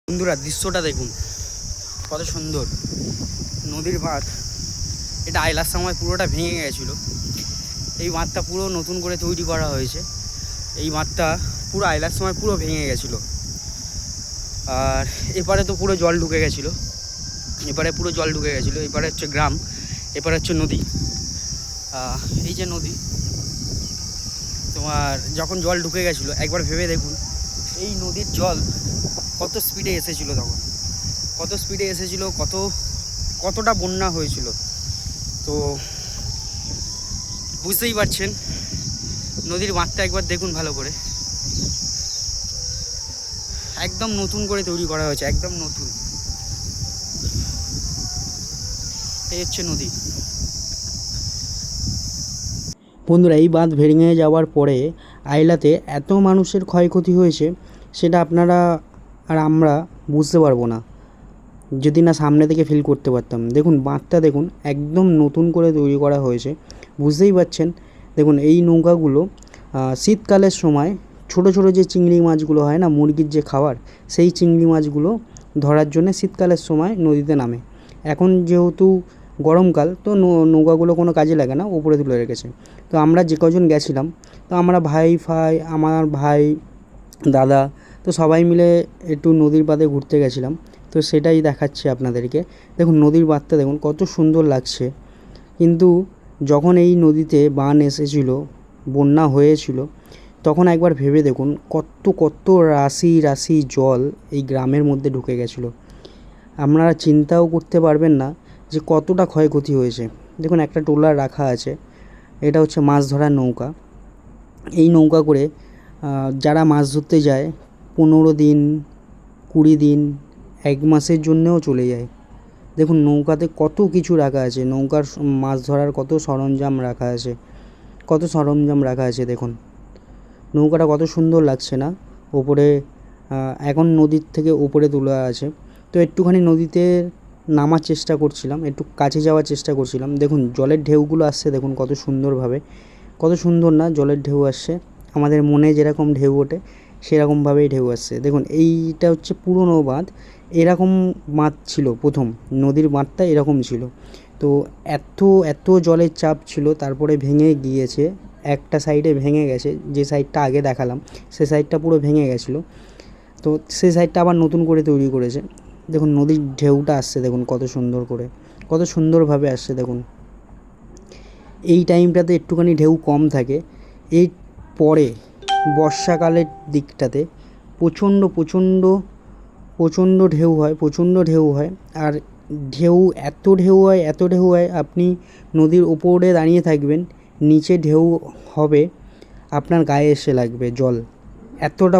বন্ধুরা দৃশ্যটা দেখুন কত সুন্দর। নদীর বাঁধ, এটা আইলার সময় পুরোটা ভেঙে গেছিলো। এই বাঁধটা পুরো নতুন করে তৈরি করা হয়েছে। এই বাঁধটা পুরো আইলার সময় পুরো ভেঙে গেছিলো। আর এপারে তো পুরো জল ঢুকে গেছিলো, এপারে পুরো জল ঢুকে গেছিলো। এপারে হচ্ছে গ্রাম, এপারে হচ্ছে নদী। এই যে নদী, তোমার যখন জল ঢুকে গেছিলো একবার ভেবে দেখুন এই নদীর জল কত স্পিডে এসেছিলো, তখন কত স্পিডে এসেছিলো, কতটা বন্যা হয়েছিল। তো বুঝতেই পারছেন নদীর বাঁধটা একবার দেখুন ভালো করে, একদম নতুন করে তৈরি করা হয়েছে, একদম নতুন। এই হচ্ছে নদী। বন্ধুরা, এই বাঁধ ভেঙে যাওয়ার পরে আইলাতে এত মানুষের ক্ষয়ক্ষতি হয়েছে সেটা আপনারা আর আমরা বুঝতে পারবো না যদি না সামনে থেকে ফিল করতে পারতাম। দেখুন বাঁধটা দেখুন একদম নতুন করে তৈরি করা হয়েছে, বুঝতেই পারছেন। দেখুন এই নৌকাগুলো শীতকালের সময় ছোট ছোট যে চিংড়ি মাছগুলো হয় না, মুরগির যে খাবার, সেই চিংড়ি মাছগুলো ধরার জন্য শীতকালের সময় নদীতে নামে। এখন যেহেতু গরমকাল, তো নৌকাগুলো কোনো কাজে লাগে না, উপরে তুলে রেখেছে। তো আমরা যে কজন গেছিলাম, তো আমরা আমার ভাই, দাদা, তো সবাই মিলে একটু নদীর বাঁধে ঘুরতে গেছিলাম। তো সেটাই দেখাচ্ছি আপনাদেরকে। দেখুন নদীর বাঁধটা দেখুন কত সুন্দর লাগছে। কিন্তু যখন এই নদীতে বান এসেছিলো, বন্যা হয়েছিল, তখন একবার ভেবে দেখুন কত কত রাশি রাশি জল এই গ্রামের মধ্যে ঢুকে গেছিলো। আপনারা চিন্তাও করতে পারবেন না যে কতটা ক্ষয়ক্ষতি হয়েছে। দেখুন একটা ট্রলার রাখা আছে, এটা হচ্ছে মাছ ধরার নৌকা। এই নৌকা করে যারা মাছ ধরতে যায় 15 দিন, 20 দিন, 1 মাসের জন্যেও চলে যায়। দেখুন নৌকাতে কত কিছু রাখা আছে, নৌকার মাছ ধরার কত সরঞ্জাম রাখা আছে, কত সরঞ্জাম রাখা আছে। দেখুন নৌকাটা কত সুন্দর লাগছে না ওপরে। এখন নদীর থেকে উপরে তোলা আছে। তো একটুখানি নদীতে নামার চেষ্টা করছিলাম, একটু কাছে যাওয়ার চেষ্টা করছিলাম। দেখুন জলের ঢেউগুলো আসছে, দেখুন কত সুন্দরভাবে, কত সুন্দর না জলের ঢেউ আসছে। আমাদের মনে যেরকম ঢেউ ওঠে সেরকমভাবেই ঢেউ আসছে। দেখুন এইটা হচ্ছে পুরনো বাঁধ, এরকম বাঁধ ছিল প্রথম, নদীর বাঁধটা এরকম ছিল। তো এত এত জলের চাপ ছিল, তারপরে ভেঙে গিয়েছে। একটা সাইডে ভেঙে গেছে, যে সাইডটা আগে দেখালাম সে সাইডটা পুরো ভেঙে গেছিলো। তো সেই সাইডটা আবার নতুন করে তৈরি করেছে। দেখুন নদীর ঢেউটা আসছে, দেখুন কত সুন্দর করে, কত সুন্দরভাবে আসছে। দেখুন এই টাইমটাতে একটুখানি ঢেউ কম থাকে। এই পরে বর্ষাকালের দিকটাতে প্রচণ্ড প্রচণ্ড প্রচণ্ড ঢেউ হয়, প্রচণ্ড ঢেউ হয়। আর ঢেউ এত ঢেউ হয়, এত ঢেউ হয়, আপনি নদীর ওপরে দাঁড়িয়ে থাকবেন, নিচে ঢেউ হবে, আপনার গায়ে এসে লাগবে জল, এতটা